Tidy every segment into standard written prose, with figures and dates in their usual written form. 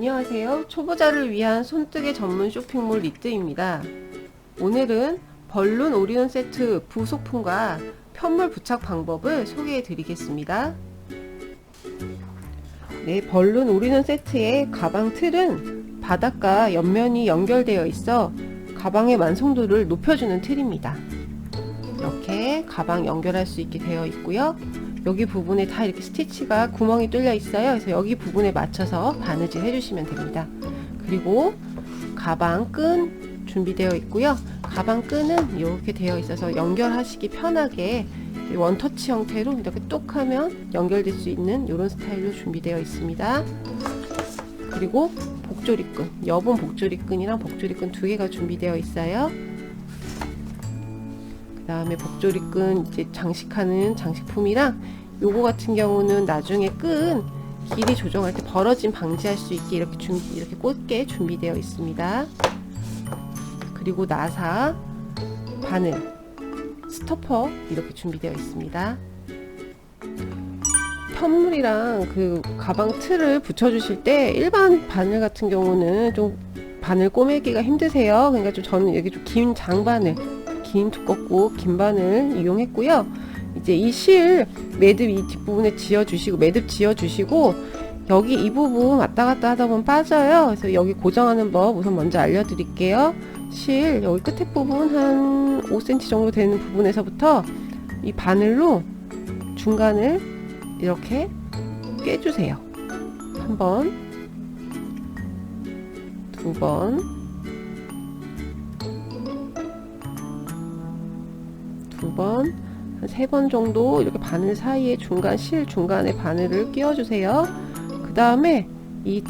안녕하세요. 초보자를 위한 손뜨개 전문 쇼핑몰 리뜨입니다. 오늘은 벌룬 올인원 세트 부속품과 편물 부착 방법을 소개해 드리겠습니다. 네, 벌룬 올인원 세트의 가방 틀은 바닥과 옆면이 연결되어 있어 가방의 완성도를 높여주는 틀입니다. 이렇게 가방 연결할 수 있게 되어 있고요. 여기 부분에 다 이렇게 스티치가 구멍이 뚫려 있어요. 그래서 여기 부분에 맞춰서 바느질 해주시면 됩니다. 그리고 가방 끈 준비되어 있고요. 가방 끈은 이렇게 되어 있어서 연결하시기 편하게 원터치 형태로 이렇게 뚝 하면 연결될 수 있는 이런 스타일로 준비되어 있습니다. 그리고 복조리끈, 여분 복조리끈이랑 복조리끈 두 개가 준비되어 있어요. 그 다음에 복조리끈 이제 장식하는 장식품이랑 요거 같은 경우는 나중에 끈 길이 조정할 때 벌어짐 방지할 수 있게 이렇게 꽂게 준비되어 있습니다. 그리고 나사, 바늘, 스토퍼 이렇게 준비되어 있습니다. 편물이랑 그 가방 틀을 붙여주실 때 일반 바늘 같은 경우는 좀 바늘 꼬매기가 힘드세요. 그러니까 저는 여기 좀 긴 장바늘, 긴 두껍고 긴 바늘 이용했고요. 이제 이 실 매듭 이 뒷부분에 지어주시고 매듭 지어주시고 여기 이 부분 왔다 갔다 하다 보면 빠져요. 그래서 여기 고정하는 법 우선 먼저 알려드릴게요. 실 여기 끝에 부분 한 5cm 정도 되는 부분에서부터 이 바늘로 중간을 이렇게 꿰주세요. 한 번, 두 번, 두 번, 한 3번 정도 이렇게 바늘 사이에 실 중간에 바늘을 끼워주세요. 그 다음에 이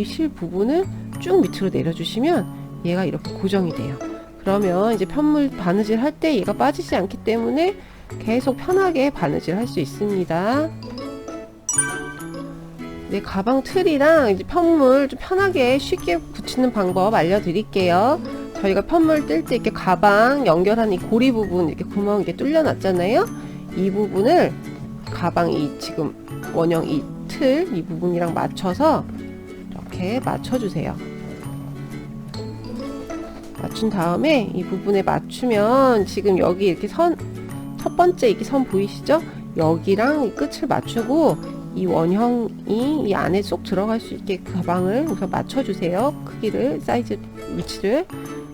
실 부분을 쭉 밑으로 내려주시면 얘가 이렇게 고정이 돼요. 그러면 이제 편물 바느질 할 때 얘가 빠지지 않기 때문에 계속 편하게 바느질 할 수 있습니다. 네, 가방 틀이랑 이제 편물 좀 편하게 쉽게 붙이는 방법 알려드릴게요. 저희가 편물 뜰 때 이렇게 가방 연결한 이 고리 부분 이렇게 구멍 이렇게 뚫려 놨잖아요. 이 부분을 가방 지금 원형 이 부분이랑 맞춰서 이렇게 맞춰주세요. 맞춘 다음에 이 부분에 맞추면 지금 여기 이렇게 첫 번째 이렇게 선 보이시죠? 여기랑 이 끝을 맞추고 이 원형이 이 안에 쏙 들어갈 수 있게 가방을 우선 맞춰주세요. 크기를, 사이즈, 위치를.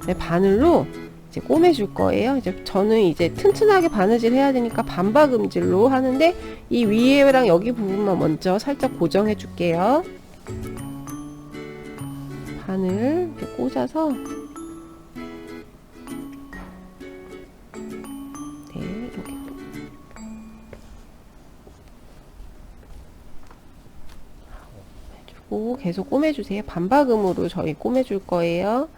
네, 바늘로 이제 꼬매줄 거예요. 저는 이제 튼튼하게 바느질 해야 되니까 반박음질로 하는데 이 위에랑 여기 부분만 먼저 살짝 고정해 줄게요. 바늘 이렇게 꽂아서 네, 이렇게 해주고 계속 꼬매주세요. 반박음으로 저희 꼬매줄 거예요.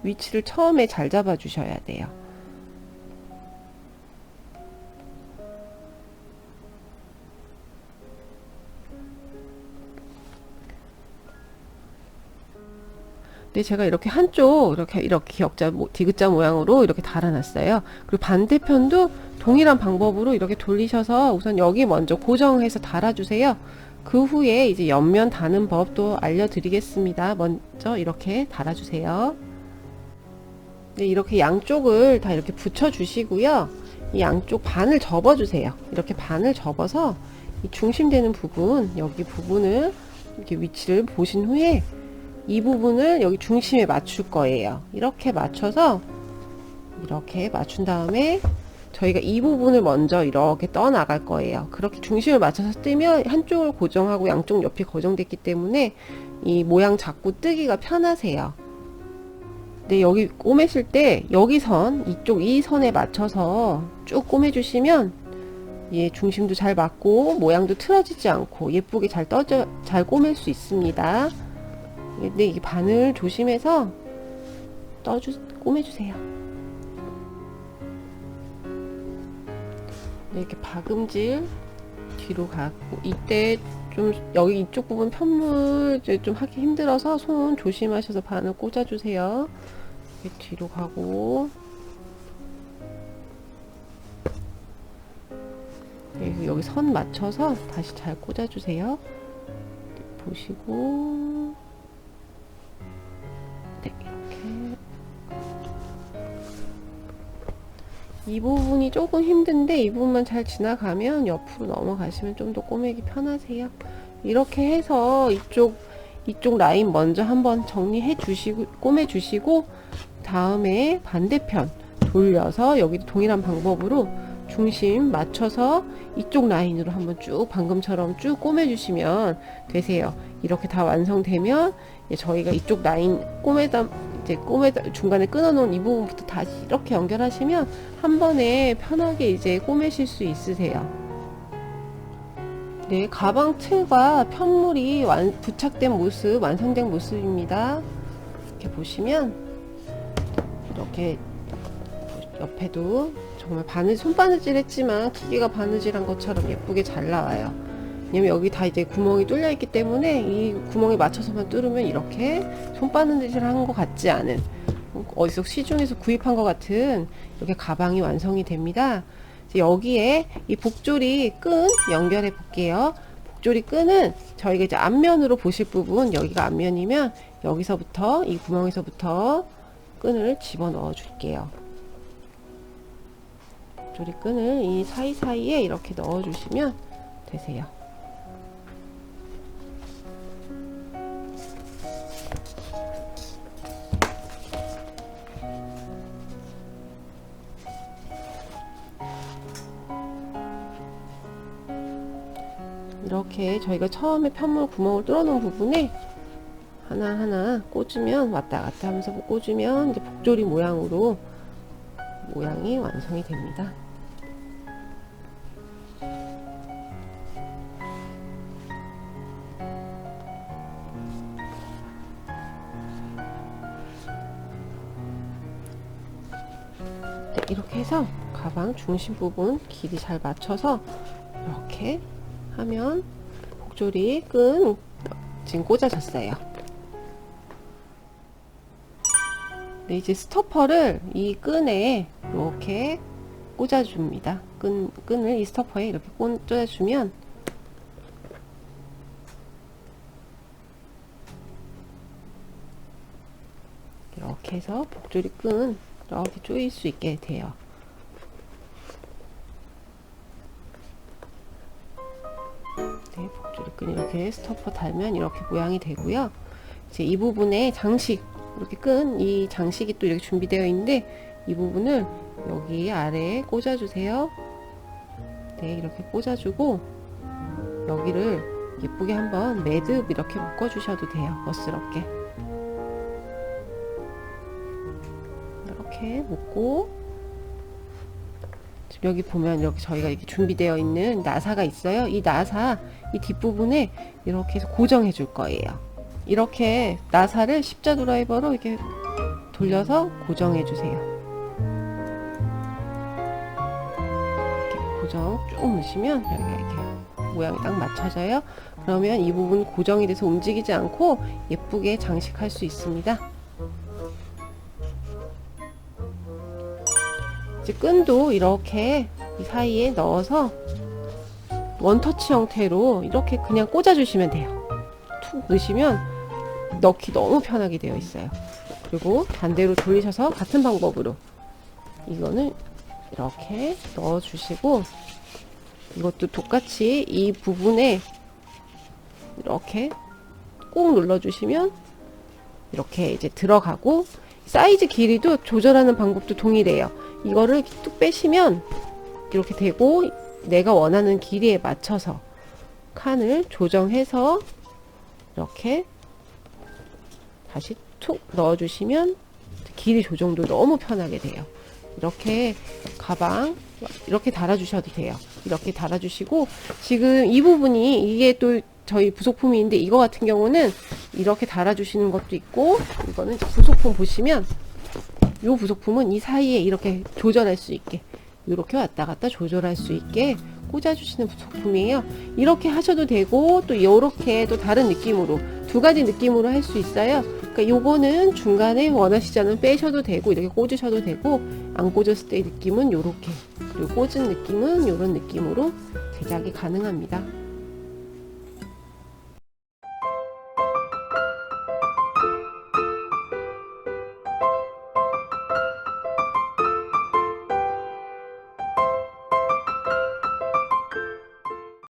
위치를 처음에 잘 잡아 주셔야 돼요. 근데 제가 이렇게 한쪽 이렇게 디귿자 모양으로 이렇게 달아놨어요. 그리고 반대편도 동일한 방법으로 이렇게 돌리셔서 우선 여기 먼저 고정해서 달아주세요. 그 후에 이제 옆면 다는 법도 알려드리겠습니다. 먼저 이렇게 달아주세요. 네, 이렇게 양쪽을 다 이렇게 붙여 주시고요. 이 양쪽 반을 접어 주세요. 이렇게 반을 접어서 이 중심되는 부분, 여기 부분을 이렇게 위치를 보신 후에 이 부분을 여기 중심에 맞출 거예요. 이렇게 맞춰서 이렇게 맞춘 다음에 저희가 이 부분을 먼저 이렇게 떠 나갈 거예요. 그렇게 중심을 맞춰서 뜨면 한쪽을 고정하고 양쪽 옆이 고정됐기 때문에 이 모양 잡고 뜨기가 편하세요. 네, 여기 꼬매실 때 여기 이 선에 맞춰서 쭉 꼬매주시면 얘 중심도 잘 맞고 모양도 틀어지지 않고 예쁘게 잘 꼬맬 수 있습니다. 근데 이 바늘 조심해서 꼬매주세요. 네, 이렇게 박음질 뒤로 가고 이때 좀 여기 이쪽 부분 편물 좀 하기 힘들어서 손 조심하셔서 바늘 꽂아주세요. 이렇게 뒤로 가고 여기 선 맞춰서 다시 잘 꽂아주세요. 보시고, 네, 이렇게. 이 부분이 조금 힘든데 이 부분만 잘 지나가면 옆으로 넘어가시면 좀 더 꼬매기 편하세요. 이렇게 해서 이쪽 라인 먼저 한번 정리해 주시고, 꼬매 주시고, 다음에 반대편 돌려서 여기도 동일한 방법으로 중심 맞춰서 이쪽 라인으로 한번 쭉 방금처럼 쭉 꼬매 주시면 되세요. 이렇게 다 완성되면 저희가 이쪽 라인 꼬매다 중간에 끊어 놓은 이 부분부터 다시 이렇게 연결하시면 한 번에 편하게 이제 꼬매실 수 있으세요. 네, 가방 틀과 편물이 부착된 모습, 완성된 모습입니다. 이렇게 보시면 이렇게 옆에도 정말 손바느질 했지만 기계가 바느질한 것처럼 예쁘게 잘 나와요. 왜냐면 여기 다 이제 구멍이 뚫려 있기 때문에 이 구멍에 맞춰서만 뚫으면 이렇게 손바느질 한 것 같지 않은, 어디서 시중에서 구입한 것 같은 이렇게 가방이 완성이 됩니다. 여기에 이 복조리 끈 연결해 볼게요. 복조리 끈은 저희가 이제 앞면으로 보실 부분, 여기가 앞면이면 여기서부터 이 구멍에서부터 끈을 집어 넣어 줄게요. 복조리 끈을 이 사이사이에 이렇게 넣어 주시면 되세요. 이렇게 저희가 처음에 편물 구멍을 뚫어 놓은 부분에 하나하나 꽂으면, 왔다 갔다 하면서 꽂으면 이제 복조리 모양으로 모양이 완성이 됩니다. 네, 이렇게 해서 가방 중심 부분 길이 잘 맞춰서 이렇게 하면 복조리 끈 지금 꽂아졌어요. 네, 이제 스토퍼를 이 끈에 이렇게 꽂아줍니다. 끈을 이 스토퍼에 이렇게 꽂아주면 이렇게 해서 복조리 끈 이렇게 조일 수 있게 돼요. 네, 복조리 끈 이렇게 스토퍼 달면 이렇게 모양이 되고요. 이제 이 부분에 장식, 이렇게 끈 이 장식이 또 이렇게 준비되어 있는데 이 부분을 여기 아래에 꽂아 주세요. 네, 이렇게 꽂아 주고 여기를 예쁘게 한번 매듭 이렇게 묶어 주셔도 돼요. 멋스럽게 이렇게 묶고, 지금 여기 보면 이렇게 저희가 이렇게 준비되어 있는 나사가 있어요. 이 나사 이 뒷부분에 이렇게 해서 고정해 줄 거예요. 이렇게 나사를 십자 드라이버로 이렇게 돌려서 고정해 주세요. 이렇게 고정 쭉 넣으시면 여기가 이렇게 모양이 딱 맞춰져요. 그러면 이 부분 고정이 돼서 움직이지 않고 예쁘게 장식할 수 있습니다. 이제 끈도 이렇게 이 사이에 넣어서 원터치 형태로 이렇게 그냥 꽂아 주시면 돼요. 툭 넣으시면 넣기 너무 편하게 되어 있어요. 그리고 반대로 돌리셔서 같은 방법으로 이거는 이렇게 넣어 주시고, 이것도 똑같이 이 부분에 이렇게 꾹 눌러 주시면 이렇게 이제 들어가고, 사이즈 길이도 조절하는 방법도 동일해요. 이거를 뚝 빼시면 이렇게 되고, 내가 원하는 길이에 맞춰서 칸을 조정해서 이렇게 다시 툭 넣어주시면 길이 조정도 너무 편하게 돼요. 이렇게 가방 이렇게 달아주셔도 돼요. 이렇게 달아주시고, 지금 이 부분이 이게 또 저희 부속품인데 이거 같은 경우는 이렇게 달아주시는 것도 있고, 이거는 부속품 보시면 이 부속품은 이 사이에 이렇게 조절할 수 있게, 이렇게 왔다 갔다 조절할 수 있게 꽂아주시는 부속품이에요. 이렇게 하셔도 되고, 또 이렇게 또 다른 느낌으로 두 가지 느낌으로 할 수 있어요. 그러니까 요거는 중간에 원하시지 않으면 빼셔도 되고 이렇게 꽂으셔도 되고, 안 꽂았을 때의 느낌은 요렇게, 그리고 꽂은 느낌은 요런 느낌으로 제작이 가능합니다.